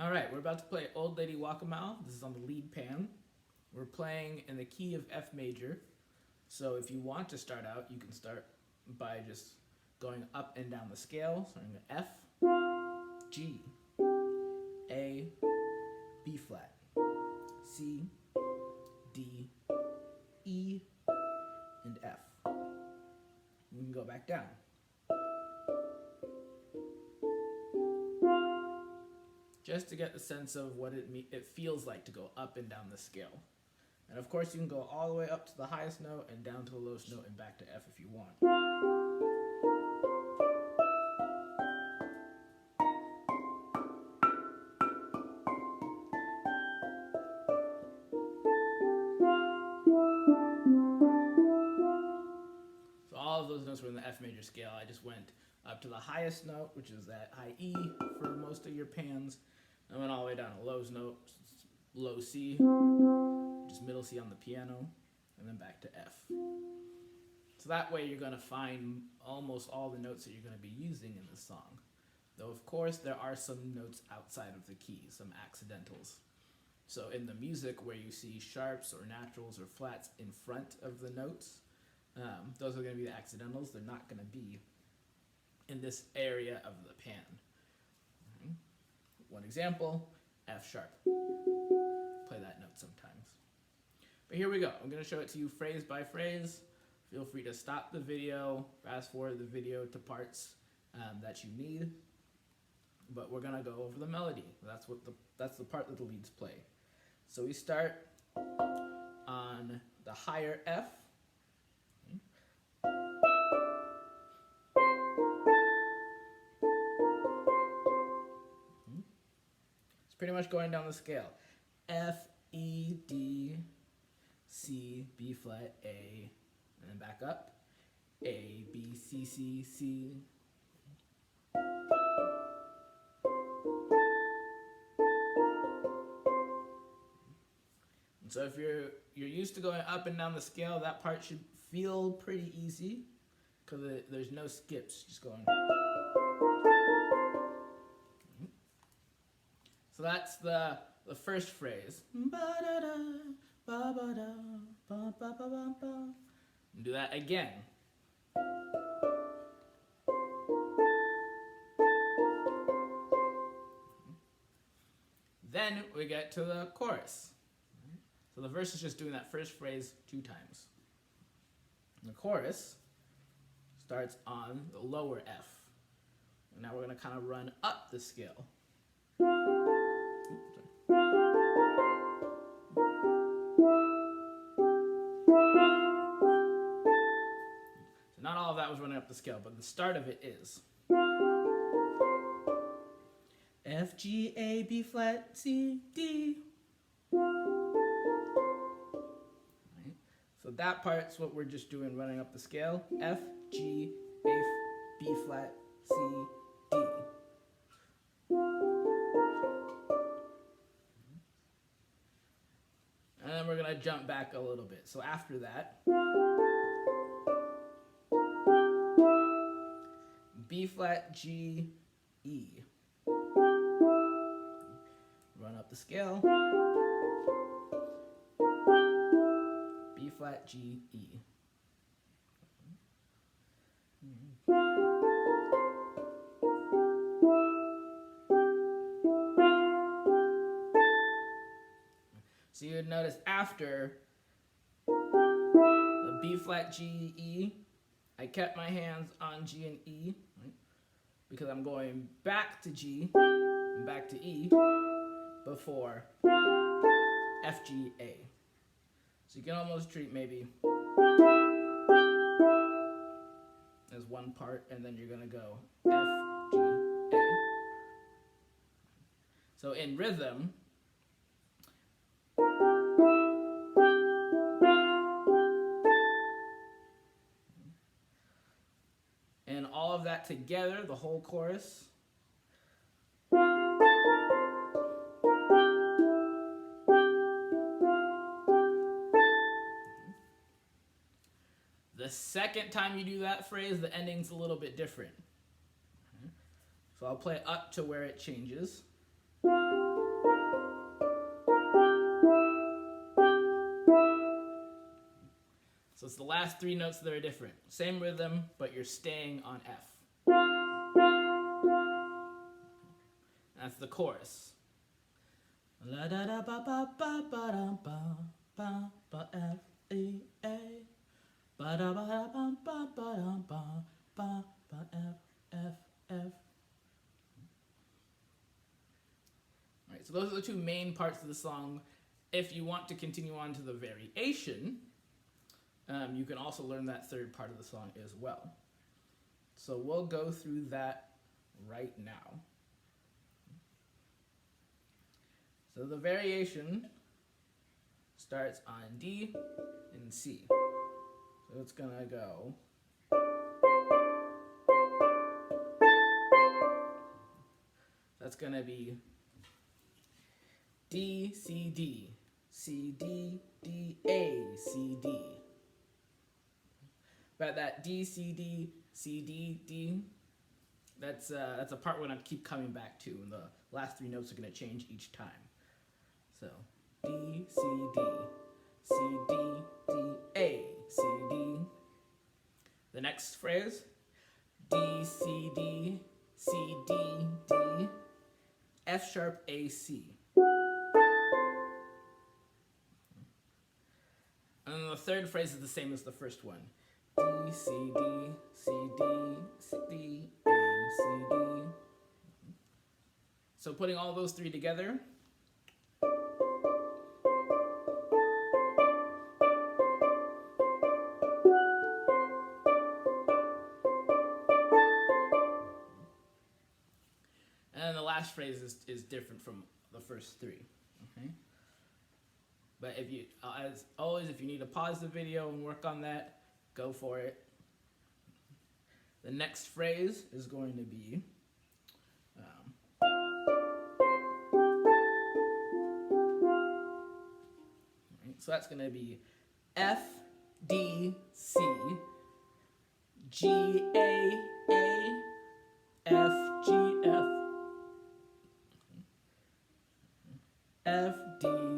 All right, we're about to play Old Lady Walk a Mile. This is on the lead pan. We're playing in the key of F major. So if you want to start out, you can start by just going up and down the scale, starting with F, G, A, B flat, C, D, E, and F. We can go back down. Just to get the sense of what it feels like to go up and down the scale. And of course you can go all the way up to the highest note and down to the lowest note and back to F if you want. So all of those notes were in the F major scale. I just went up to the highest note, which is that high E for most of your pans. I went all the way down to lowest note, low C, just middle C on the piano, and then back to F. So that way you're going to find almost all the notes that you're going to be using in the song. Though of course there are some notes outside of the key, some accidentals. So in the music where you see sharps or naturals or flats in front of the notes, those are going to be the accidentals. They're not going to be in this area of the pan. One example, F sharp. Play that note sometimes. But here we go. I'm going to show it to you phrase by phrase. Feel free to stop the video, fast forward the video to parts that you need. But we're going to go over the melody. That's the part that the leads play. So we start on the higher F. Pretty much going down the scale. F, E, D, C, B flat, A, and then back up. A, B, C, C, C. And so if you're used to going up and down the scale, that part should feel pretty easy because there's no skips, just going. So that's the first phrase. Do that again. Then we get to the chorus. So the verse is just doing that first phrase 2 times. And the chorus starts on the lower F. And now we're going to kind of run up the scale. Not all of that was running up the scale, but the start of it is. F, G, A, B flat, C, D. Right. So that part's what we're just doing, running up the scale. F, G, A, B flat, C, D. And then we're going to jump back a little bit. So after that, B flat, G, E. Run up the scale. B flat, G, E. So you would notice after the B flat, G, E, I kept my hands on G and E, right? Because I'm going back to G and back to E before F, G, A. So you can almost treat maybe as one part, and then you're going to go F, G, A. So in rhythm, and all of that together, the whole chorus. The second time you do that phrase, the ending's a little bit different. So I'll play up to where it changes. And it's the last three notes that are different. Same rhythm, but you're staying on F. That's the chorus. La da da ba ba ba ba da ba ba ba F E A ba da ba da ba ba ba da ba ba ba F F F. Alright, so those are the two main parts of the song. If you want to continue on to the variation, you can also learn that third part of the song as well. So we'll go through that right now. So the variation starts on D and C. So it's gonna go. That's gonna be D, C, D, C, D, D, A, C, D. But that D, C, D, C, D, D, that's a part we're gonna keep coming back to, and the last three notes are gonna change each time. So D, C, D, C, D, D, A, C, D. The next phrase, D, C, D, C, D, D, F sharp, A, C. And then the third phrase is the same as the first one. D, C, D, C, D, C, D, A, C, D. So putting all those three together. And the last phrase is different from the first three. Okay? But if you, as always, if you need to pause the video and work on that, go for it. The next phrase is going to be right, so that's going to be F, D, C, G, A, F, G, F, F, D, C, G, A,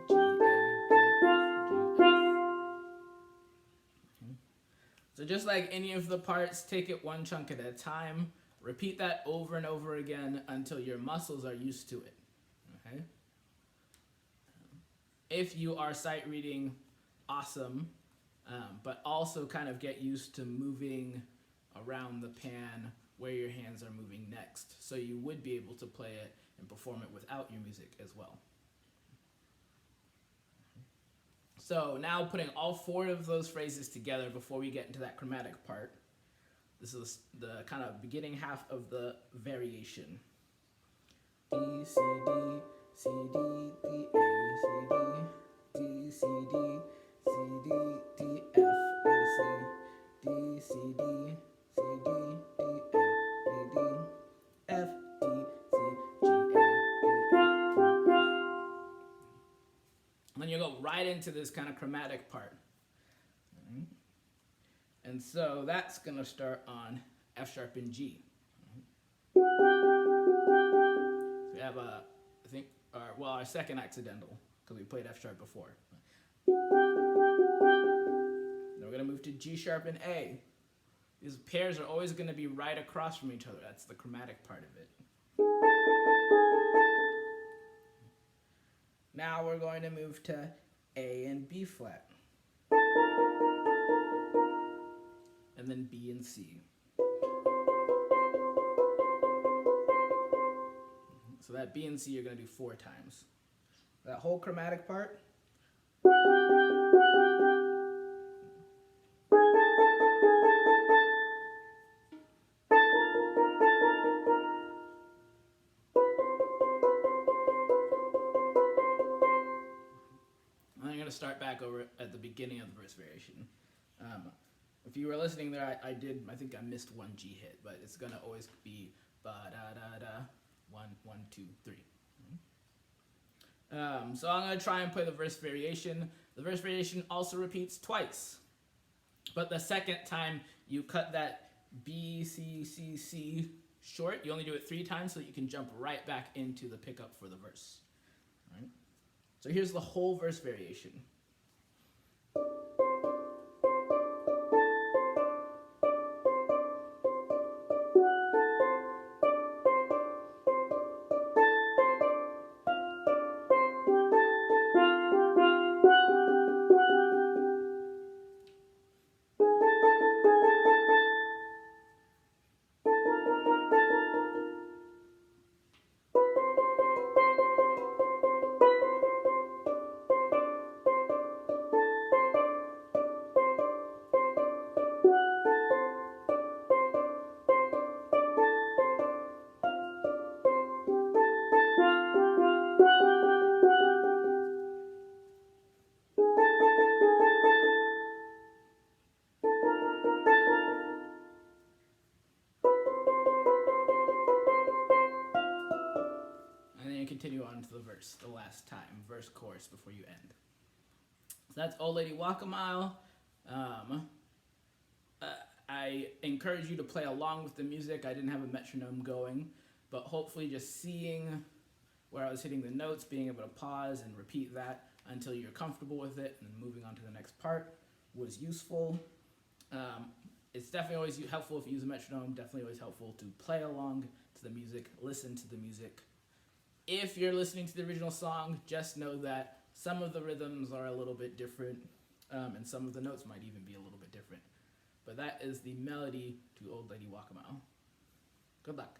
F, G, F. So just like any of the parts, take it one chunk at a time. Repeat that over and over again until your muscles are used to it. Okay? If you are sight reading, awesome, but also kind of get used to moving around the pan where your hands are moving next. So you would be able to play it and perform it without your music as well. So now putting all four of those phrases together before we get into that chromatic part. This is the kind of beginning half of the variation. D, C, D, C, D, D, A, C, D, D, C, D, C, D, D, F, A, C, D, C, D, C, D, D, A, D, D, F, D, C, G, A, A, F. And then you go right into this kind of chromatic part. And so that's going to start on F sharp and G. So we have our second accidental, because we played F sharp before. Then we're going to move to G sharp and A. These pairs are always going to be right across from each other. That's the chromatic part of it. Now we're going to move to A and B flat. And then B and C. So that B and C you're going to do 4 times. That whole chromatic part. And I'm going to start back over at the beginning of the verse variation. If you were listening there, I think I missed one G hit, but it's gonna always be ba-da-da-da, 1, 1, 2, 3. So I'm gonna try and play the verse variation. The verse variation also repeats twice, but the second time you cut that B, C, C, C short. You only do it 3 times so that you can jump right back into the pickup for the verse. All right? So here's the whole verse variation. continue on to the verse the last time, verse chorus before you end. So that's Old Lady Walk a Mile. I encourage you to play along with the music. I didn't have a metronome going, but hopefully just seeing where I was hitting the notes, being able to pause and repeat that until you're comfortable with it, and then moving on to the next part was useful. It's definitely always helpful if you use a metronome, definitely always helpful to play along to the music, listen to the music. If you're listening to the original song, just know that some of the rhythms are a little bit different, and some of the notes might even be a little bit different. But that is the melody to Old Lady Walk a Mile. Good luck.